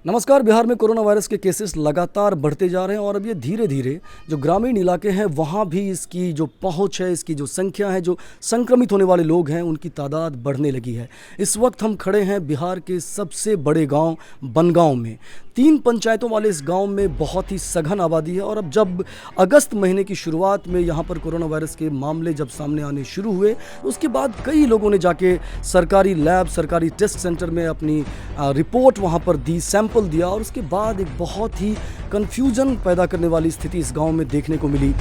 नमस्कार। बिहार में corona virus के केसेस लगातार बढ़ते जा रहे हैं और अब ये धीरे धीरे जो ग्रामीण इलाके हैं वहाँ भी इसकी जो पहुँच है, इसकी जो संख्या है, जो संक्रमित होने वाले लोग हैं उनकी तादाद बढ़ने लगी है। इस वक्त हम खड़े हैं बिहार के सबसे बड़े गांव बनगांव में। 3 पंचायतों वाले इस गांव में बहुत ही सघन आबादी है और अब जब अगस्त महीने की शुरुआत में यहाँ पर कोरोना वायरस के मामले जब सामने आने शुरू हुए उसके बाद कई लोगों ने जाके सरकारी लैब, सरकारी टेस्ट सेंटर में अपनी रिपोर्ट वहाँ पर दी, सैंपल दिया और उसके बाद एक बहुत ही कन्फ्यूजन पैदा करने वाली स्थिति इस गांव में देखने को मिली।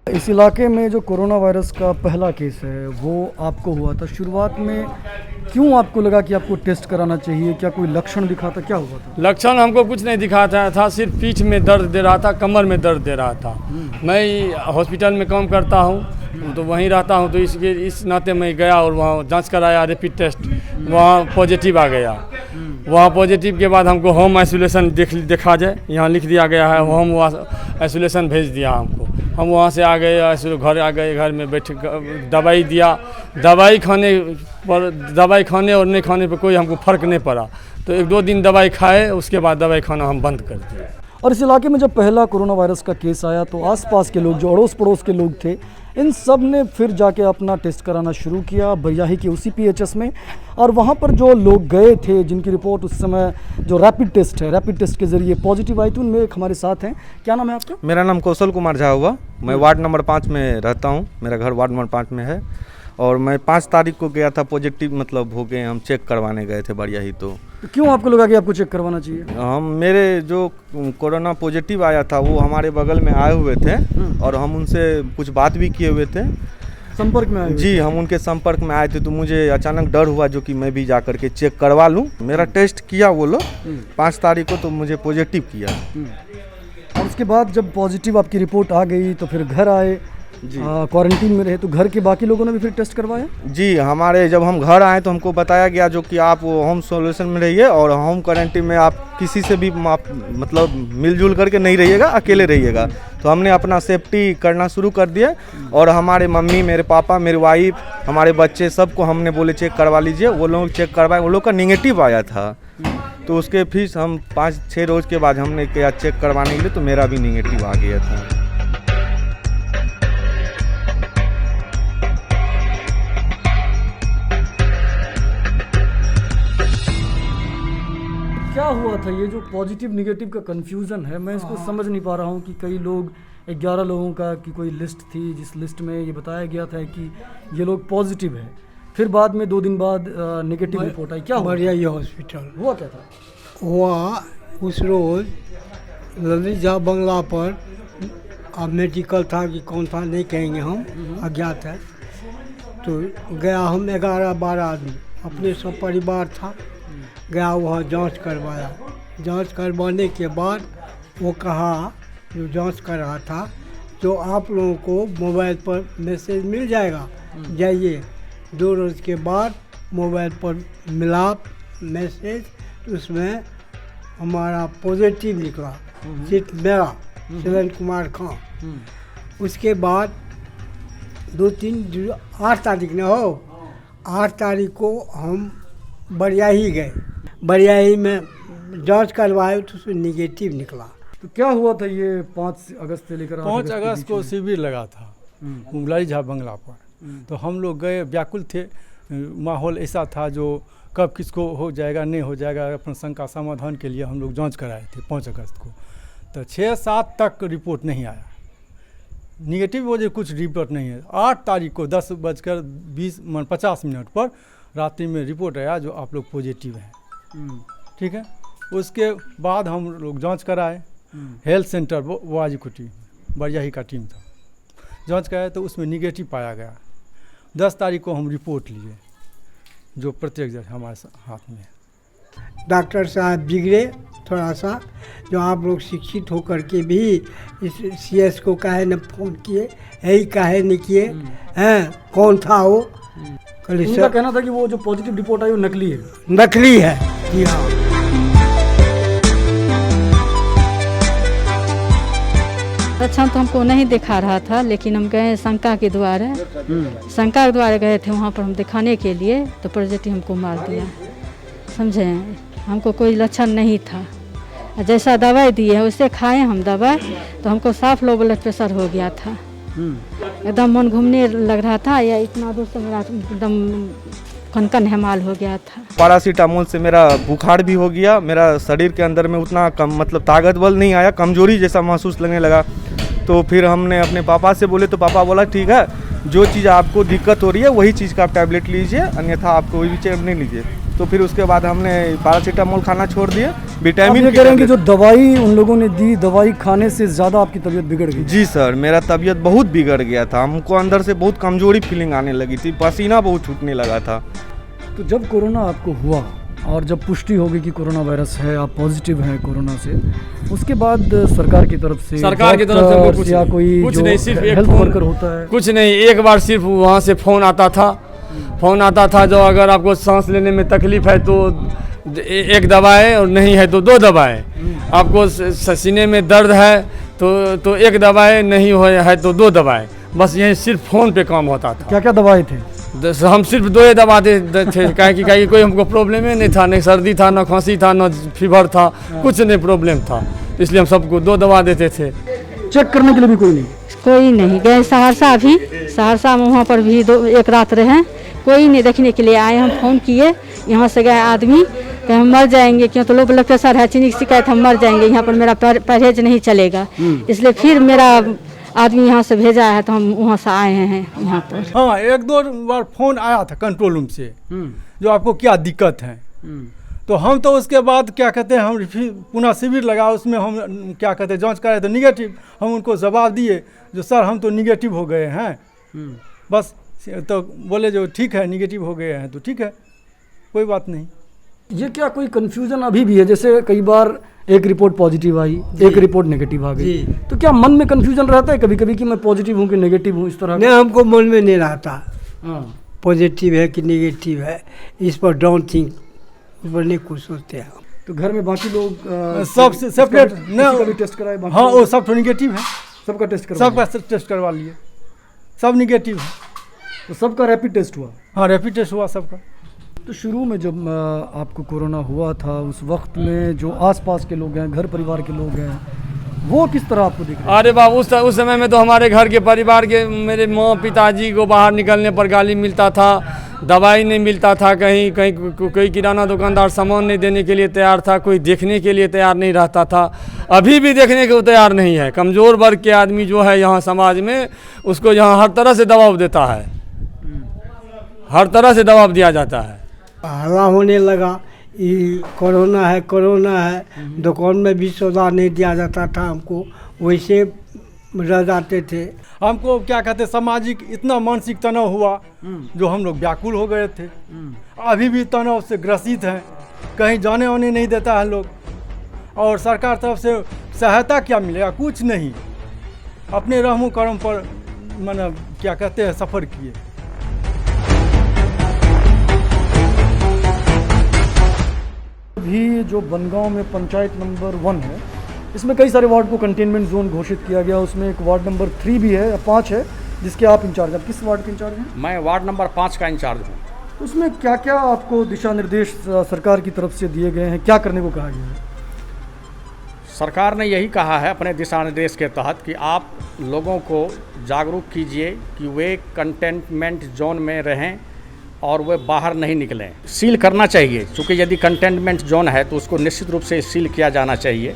इस इलाके में जो कोरोना वायरस का पहला केस है वो आपको हुआ था। शुरुआत में क्यों आपको लगा कि आपको टेस्ट कराना चाहिए? क्या कोई लक्षण दिखा था? क्या हुआ था? लक्षण हमको कुछ नहीं दिखाता था, सिर्फ पीठ में दर्द दे रहा था, कमर में दर्द दे रहा था। मैं हॉस्पिटल में काम करता हूँ तो वहीं रहता हूँ, तो इस नाते मैं गया और वहाँ जांच कराया, रैपिड टेस्ट, वहाँ पॉजिटिव आ गया। वहाँ पॉजिटिव के बाद हमको होम आइसोलेशन देखा जाए, यहाँ लिख दिया गया है, होम आइसोलेशन भेज दिया हमको। हम वहाँ से आ गए, घर आ गए, घर में बैठ दवाई दिया। दवाई खाने और नहीं खाने पर कोई हमको फ़र्क नहीं पड़ा, तो 1-2 दिन दवाई खाए, उसके बाद दवाई खाना हम बंद कर दिए। और इस इलाके में जब पहला कोरोना वायरस का केस आया तो आसपास के लोग, जो अड़ोस पड़ोस के लोग थे, इन सब ने फिर जाके अपना टेस्ट कराना शुरू किया बरियाही के उसी पीएचएस में। और वहाँ पर जो लोग गए थे जिनकी रिपोर्ट उस समय जो रैपिड टेस्ट है, रैपिड टेस्ट के ज़रिए पॉजिटिव आई थी, उनमें एक हमारे साथ हैं। क्या नाम है आपका? मेरा नाम कौशल कुमार झा हुआ। मैं वार्ड नंबर 5 में रहता हूँ, मेरा घर वार्ड नंबर 5 में है। और मैं 5 तारीख को गया था, पॉजिटिव मतलब हो गए, हम चेक करवाने गए थे बरियाही। तो क्यों आपको लगा कि आपको चेक करवाना चाहिए? मेरे जो कोरोना पॉजिटिव आया था वो हमारे बगल में आए हुए थे और हम उनसे कुछ बात भी किए हुए थे, संपर्क में आए? जी, हम उनके संपर्क में आए थे। तो मुझे अचानक डर हुआ जो कि मैं भी जा कर के चेक करवा लूँ। मेरा टेस्ट किया वो लोग 5 तारीख को, तो मुझे पॉजिटिव किया। और उसके बाद जब पॉजिटिव आपकी रिपोर्ट आ गई तो फिर घर आए, क्वारंटीन में रहे, तो घर के बाकी लोगों ने भी फिर टेस्ट करवाया? जी, जब हम घर आए तो हमको बताया गया जो कि आप होम सोल्यूशन में रहिए और होम क्वारंटीन में आप किसी से भी मतलब मिलजुल करके नहीं रहिएगा, अकेले रहिएगा। तो हमने अपना सेफ्टी करना शुरू कर दिया और हमारे मम्मी, मेरे पापा, मेरी वाइफ, हमारे बच्चे, सबको हमने बोले चेक करवा लीजिए। वो लोग चेक करवाए, वो लोग का निगेटिव आया था। तो उसके फिर हम 5-6 रोज़ के बाद हमने किया चेक करवाने के लिए, तो मेरा भी निगेटिव आ गया था। क्या हुआ था? ये जो पॉजिटिव निगेटिव का कन्फ्यूज़न है, मैं इसको समझ नहीं पा रहा हूँ कि कई लोग 11 लोगों का की कोई लिस्ट थी जिस लिस्ट में ये बताया गया था कि ये लोग पॉजिटिव है, फिर बाद में 2 दिन बाद नेगेटिव रिपोर्ट आई। क्या हुआ? बरियाही हॉस्पिटल हुआ क्या था? हुआ उस रोज़ ललित झा बंगला पर, अब मेडिकल था कि कौन था नहीं कहेंगे, हम अज्ञात है। तो गया हम 11-12 आदमी, अपने सब परिवार था, गया वहाँ जांच करवाया। जांच करवाने के बाद वो कहा, जो जांच कर रहा था, जो आप लोगों को मोबाइल पर मैसेज मिल जाएगा, जाइए। 2 रोज़ के बाद मोबाइल पर मिला मैसेज, तो उसमें हमारा पॉजिटिव निकला, सिर्फ मेरा, शिवेंद्र कुमार खां। उसके बाद 8 तारीख न हो, 8 तारीख को हम बरियाही गए। बरियाही में जांच करवाए तो उसमें निगेटिव निकला। तो क्या हुआ था? ये 5 अगस्त से लेकर 5 अगस्त को शिविर लगा था ललित झा बंगला पर। तो हम लोग गए, व्याकुल थे, माहौल ऐसा था जो कब किसको हो जाएगा नहीं हो जाएगा, अपना शंका समाधान के लिए हम लोग जांच कराए थे 5 अगस्त को। तो 6-7 तक रिपोर्ट नहीं आया, निगेटिव वजह कुछ रिपोर्ट नहीं है। 8 तारीख को 10:50 पर रात्रि में रिपोर्ट आया जो आप लोग पॉजिटिव हैं। ठीक है, उसके बाद हम लोग जांच कराए हेल्थ सेंटर वाजीकुटी, बरियाही का टीम था, जांच कराया तो उसमें निगेटिव पाया गया। 10 तारीख को हम रिपोर्ट लिए, जो प्रत्येक हमारे हाथ में है। डॉक्टर साहब बिगड़े थोड़ा सा, जो आप लोग शिक्षित होकर के भी इस CS को काहे न फोन किए, यही काहे नहीं किए हैं, कौन था वो? उनका कहना था कि वो जो पॉजिटिव रिपोर्ट आई वो नकली है। नकली है, जी हाँ। लक्षण तो हमको नहीं दिखा रहा था, लेकिन हम गए शंका के द्वारा गए थे वहाँ पर हम दिखाने के लिए, तो पॉजिटिव हमको मार दिया। समझे, हमको कोई लक्षण नहीं था। जैसा दवाई दी है उससे खाए हम दवाई, तो हमको साफ लो ब्लड प्रेशर हो गया था। एकदम मन घूमने लग रहा था, या इतना दूर से मेरा एकदम कनकन हेमाल हो गया था। पैरासीटामोल से मेरा बुखार भी हो गया, मेरा शरीर के अंदर में उतना कम मतलब ताकत बल नहीं आया, कमजोरी जैसा महसूस लगने लगा। तो फिर हमने अपने पापा से बोले, तो पापा बोला ठीक है, जो चीज़ आपको दिक्कत हो रही है वही चीज़ का आप टैबलेट लीजिए, अन्यथा आप कोई भी चीज़ नहीं लीजिए। तो फिर उसके बाद हमने पैरासीटामोल खाना छोड़ दिए। विटामिन कह रहे हैं कि जो दवाई उन लोगों ने दी, दवाई खाने से ज़्यादा आपकी तबीयत बिगड़ गई? जी सर, मेरा तबीयत बहुत बिगड़ गया था, हमको अंदर से बहुत कमजोरी फीलिंग आने लगी थी, पसीना बहुत छूटने लगा था। तो जब कोरोना आपको हुआ और जब पुष्टि हो गई कि कोरोना वायरस है, आप पॉजिटिव हैं कोरोना से, उसके बाद सरकार की तरफ से कुछ या कोई कुछ जो नहीं, सिर्फ एक हेल्थ फोन वर्कर होता है, कुछ नहीं, एक बार सिर्फ वहाँ से फ़ोन आता था जो अगर आपको सांस लेने में तकलीफ है तो एक दवाई, और नहीं है तो 2 दवाई। आपको सीने में दर्द है तो एक दवाई, नहीं है तो 2 दवाई। बस यही सिर्फ फ़ोन पे काम होता था। क्या क्या दवाई थे? हम सिर्फ 2 ही दवा देते थे, काहे कोई हमको प्रॉब्लम ही नहीं था, नहीं सर्दी था, ना खांसी था, ना फीवर था, कुछ नहीं प्रॉब्लम था, इसलिए हम सबको 2 दवा देते थे। चेक करने के लिए भी कोई नहीं गए। सहरसा में वहाँ पर भी 1 रात रहे, कोई नहीं देखने के लिए आए। हम फ़ोन किए, यहाँ से गए आदमी कि हम मर जाएंगे, क्यों तो लो ब्लड प्रेशर है, चीनी की शिकायत, हम मर जाएंगे, यहाँ पर मेरा परहेज नहीं चलेगा, इसलिए फिर मेरा आदमी यहाँ से भेजा है, तो हम वहाँ से आए हैं यहाँ पर। हाँ, 1-2 बार फ़ोन आया था कंट्रोल रूम से, जो आपको क्या दिक्कत है। तो हम तो उसके बाद क्या कहते हैं, हम पुनः शिविर लगा, उसमें हम क्या कहते हैं जांच कराए तो निगेटिव। हम उनको जवाब दिए जो सर हम तो निगेटिव हो गए हैं, बस। तो बोले जो ठीक है, निगेटिव हो गए हैं तो ठीक है, कोई बात नहीं। ये क्या कोई कंफ्यूजन अभी भी है? जैसे कई बार एक रिपोर्ट पॉजिटिव आई, एक रिपोर्ट नेगेटिव आ गई, तो क्या मन में कंफ्यूजन रहता है कभी कभी कि मैं पॉजिटिव हूँ कि नेगेटिव हूँ, इस तरह? नहीं, हमको मन में नहीं रहता पॉजिटिव है कि नेगेटिव है, इस पर डोंट थिंक, इस पर नहीं कुछ सोचते हैं। तो घर में बाकी लोग सब सेपरेट भी टेस्ट कराए? हाँ, वो सब तो निगेटिव है, सबका टेस्ट करवा लिए, सब निगेटिव है। तो सबका रैपिड टेस्ट हुआ? हाँ, रैपिड टेस्ट हुआ सबका। तो शुरू में जब आपको कोरोना हुआ था, उस वक्त में जो आसपास के लोग हैं, घर परिवार के लोग हैं, वो किस तरह आपको दिख रहे? अरे बाबू, उस समय में तो हमारे घर के परिवार के मेरे माँ पिताजी को बाहर निकलने पर गाली मिलता था, दवाई नहीं मिलता था, कहीं कोई किराना दुकानदार सामान नहीं देने के लिए तैयार था, कोई देखने के लिए तैयार नहीं रहता था। अभी भी देखने को तैयार नहीं है। कमज़ोर वर्ग के आदमी जो है यहाँ समाज में, उसको यहाँ हर तरह से दबाव देता है, हर तरह से दबाव दिया जाता है। हल्ला होने लगा, ये कोरोना है, दुकान में भी सौदा नहीं दिया जाता था हमको, वैसे रह जाते थे। हमको क्या कहते सामाजिक इतना मानसिक तनाव हुआ जो हम लोग व्याकुल हो गए थे। अभी भी तनाव से ग्रसित हैं, कहीं जाने आने नहीं देता है लोग, और सरकार तरफ से सहायता क्या मिलेगा? कुछ नहीं। अपने रहमो कर्म पर मतलब क्या कहते हैं सफ़र किए। भी जो बनगांव में पंचायत नंबर 1 है, इसमें कई सारे वार्ड को कंटेनमेंट जोन घोषित किया गया। उसमें एक वार्ड नंबर 3 भी है, 5 है, जिसके आप इंचार्ज। आप किस वार्ड के इंचार्ज हैं? मैं वार्ड नंबर 5 का इंचार्ज हूँ। तो उसमें क्या क्या आपको दिशा निर्देश सरकार की तरफ से दिए गए हैं, क्या करने को कहा गया है? सरकार ने यही कहा है अपने दिशा निर्देश के तहत कि आप लोगों को जागरूक कीजिए कि वे कंटेनमेंट जोन में रहें और वे बाहर नहीं निकलें। सील करना चाहिए, क्योंकि यदि कंटेनमेंट जोन है तो उसको निश्चित रूप से सील किया जाना चाहिए,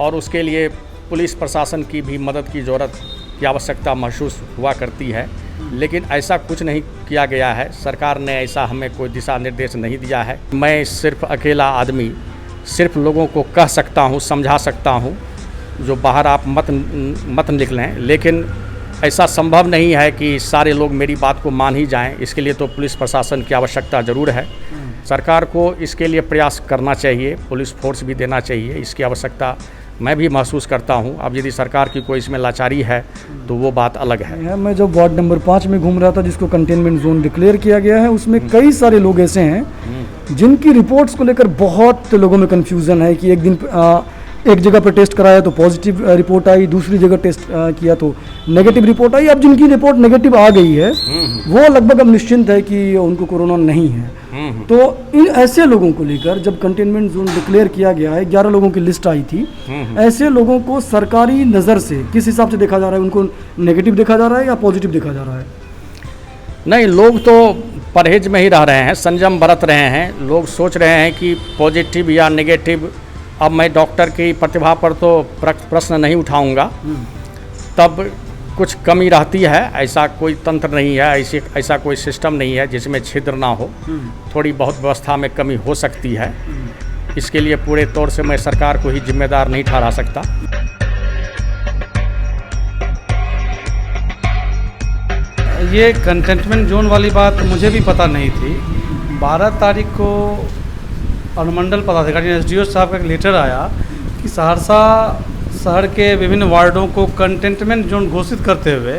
और उसके लिए पुलिस प्रशासन की भी मदद की ज़रूरत की आवश्यकता महसूस हुआ करती है। लेकिन ऐसा कुछ नहीं किया गया है, सरकार ने ऐसा हमें कोई दिशा निर्देश नहीं दिया है। मैं सिर्फ अकेला आदमी सिर्फ लोगों को कह सकता हूँ, समझा सकता हूँ जो बाहर आप मत निकलें, लेकिन ऐसा संभव नहीं है कि सारे लोग मेरी बात को मान ही जाएं। इसके लिए तो पुलिस प्रशासन की आवश्यकता ज़रूर है। सरकार को इसके लिए प्रयास करना चाहिए, पुलिस फोर्स भी देना चाहिए, इसकी आवश्यकता मैं भी महसूस करता हूं। अब यदि सरकार की कोई इसमें लाचारी है तो वो बात अलग है। मैं जब वार्ड नंबर 5 में घूम रहा था, जिसको कंटेनमेंट जोन डिक्लेयर किया गया है, उसमें कई सारे लोग ऐसे हैं जिनकी रिपोर्ट्स को लेकर बहुत लोगों में कन्फ्यूज़न है कि एक दिन एक जगह पर टेस्ट कराया तो पॉजिटिव रिपोर्ट आई, दूसरी जगह टेस्ट किया तो नेगेटिव रिपोर्ट आई। अब जिनकी रिपोर्ट नेगेटिव आ गई है वो लगभग अब निश्चिंत है कि उनको कोरोना नहीं है। तो इन ऐसे लोगों को लेकर जब कंटेनमेंट जोन डिक्लेयर किया गया है, 11 लोगों की लिस्ट आई थी, ऐसे लोगों को सरकारी नज़र से किस हिसाब से देखा जा रहा है? उनको नेगेटिव देखा जा रहा है या पॉजिटिव देखा जा रहा है? नहीं, लोग तो परहेज में ही रह रहे हैं, संयम बरत रहे हैं। लोग सोच रहे हैं कि पॉजिटिव या नेगेटिव, अब मैं डॉक्टर की प्रतिभा पर तो प्रश्न नहीं उठाऊंगा, तब कुछ कमी रहती है। ऐसा कोई तंत्र नहीं है, ऐसा कोई सिस्टम नहीं है जिसमें छिद्र ना हो। थोड़ी बहुत व्यवस्था में कमी हो सकती है, इसके लिए पूरे तौर से मैं सरकार को ही जिम्मेदार नहीं ठहरा सकता। ये कंटेनमेंट जोन वाली बात मुझे भी पता नहीं थी। 12 तारीख को अनुमंडल पदाधिकारी एसडीओ साहब का एक लेटर आया कि सहरसा शहर के विभिन्न वार्डों को कंटेनमेंट जोन घोषित करते हुए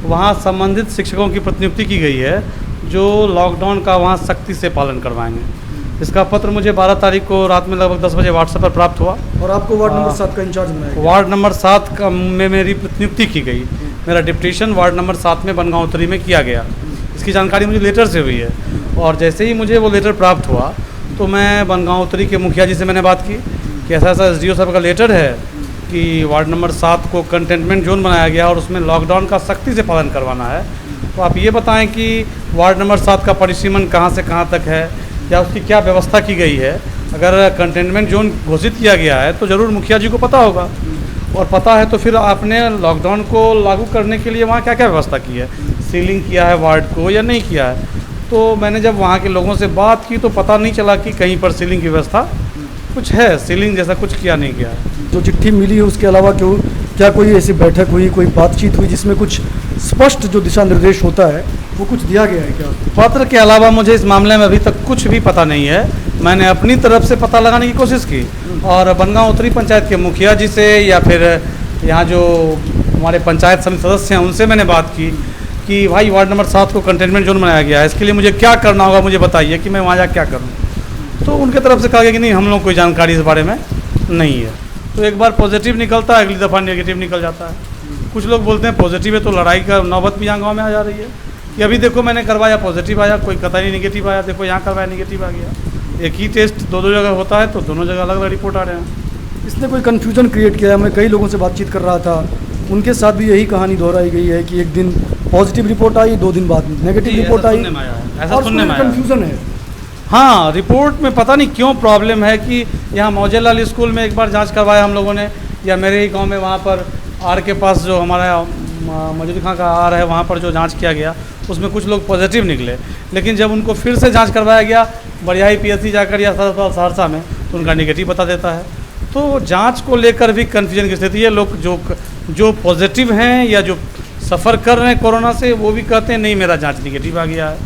वहाँ संबंधित शिक्षकों की प्रतिनियुक्ति की गई है जो लॉकडाउन का वहाँ सख्ती से पालन करवाएंगे। इसका पत्र मुझे 12 तारीख को रात में लगभग 10 बजे व्हाट्सएप पर प्राप्त हुआ और आपको वार्ड नंबर 7 का इंचार्ज बनाया गया। वार्ड नंबर 7 का में मेरी प्रतिनियुक्ति की गई। मेरा डिप्टीशन वार्ड नंबर 7 में बनगांव उत्तरी में किया गया। इसकी जानकारी मुझे लेटर से हुई है और जैसे ही मुझे वो लेटर प्राप्त हुआ तो मैं बनगांव उत्तरी के मुखिया जी से मैंने बात की कि ऐसा ऐसा एसडीओ साहब का लेटर है कि वार्ड नंबर 7 को कंटेनमेंट जोन बनाया गया और उसमें लॉकडाउन का सख्ती से पालन करवाना है। तो आप ये बताएं कि वार्ड नंबर 7 का परिसीमन कहाँ से कहाँ तक है या उसकी क्या व्यवस्था की गई है। अगर कंटेनमेंट जोन घोषित किया गया है तो ज़रूर मुखिया जी को पता होगा, और पता है तो फिर आपने लॉकडाउन को लागू करने के लिए वहाँ क्या क्या व्यवस्था की है, सीलिंग किया है वार्ड को या नहीं किया है। तो मैंने जब वहाँ के लोगों से बात की तो पता नहीं चला कि कहीं पर सीलिंग की व्यवस्था कुछ है, सीलिंग जैसा कुछ किया नहीं गया है। जो चिट्ठी मिली है उसके अलावा क्या कोई ऐसी बैठक हुई, कोई बातचीत हुई जिसमें कुछ स्पष्ट जो दिशा निर्देश होता है वो कुछ दिया गया है क्या? पत्र के अलावा मुझे इस मामले में अभी तक कुछ भी पता नहीं है। मैंने अपनी तरफ से पता लगाने की कोशिश की और बनगांव उत्तरी पंचायत के मुखिया जी से या फिर यहाँ जो हमारे पंचायत समिति सदस्य हैं उनसे मैंने बात की कि भाई वार्ड नंबर 7 को कंटेनमेंट जोन बनाया गया है, इसके लिए मुझे क्या करना होगा, मुझे बताइए कि मैं वहाँ जा क्या करूँ। तो उनके तरफ से कहा गया कि नहीं, हम लोग कोई जानकारी इस बारे में नहीं है। तो एक बार पॉजिटिव निकलता है, अगली दफ़ा नेगेटिव निकल जाता है। कुछ लोग बोलते हैं पॉजिटिव है तो लड़ाई का नौबत भी यहाँ गाँव में आ जा रही है कि अभी देखो मैंने करवाया पॉजिटिव आया, कोई कतई नेगेटिव आया, देखो यहाँ करवाया नेगेटिव आ गया। एक ही टेस्ट दो जगह होता है तो दोनों जगह अलग अलग रिपोर्ट आ रहे हैं। इसने कोई कन्फ्यूजन क्रिएट किया है। मैं कई लोगों से बातचीत कर रहा था, उनके साथ भी यही कहानी दोहराई गई है कि एक दिन पॉजिटिव रिपोर्ट आई, 2 दिन बाद नेगेटिव रिपोर्ट आई। ऐसा सुनने में आया, कन्फ्यूजन है। हाँ, रिपोर्ट में पता नहीं क्यों प्रॉब्लम है कि यहाँ मौजेलाल स्कूल में एक बार जांच करवाया हम लोगों ने, या मेरे ही गांव में वहाँ पर आर के पास जो हमारा मजूद खां का आर है वहाँ पर जो जांच किया गया उसमें कुछ लोग पॉजिटिव निकले, लेकिन जब उनको फिर से जांच करवाया गया बढ़ियाही पीएचसी जाकर या सहरसा में तो उनका नेगेटिव बता देता है। तो जांच को लेकर भी कन्फ्यूजन की स्थिति है। लोग जो पॉजिटिव हैं या जो सफ़र कर रहे हैं कोरोना से वो भी कहते हैं नहीं मेरा जांच नेगेटिव आ गया है।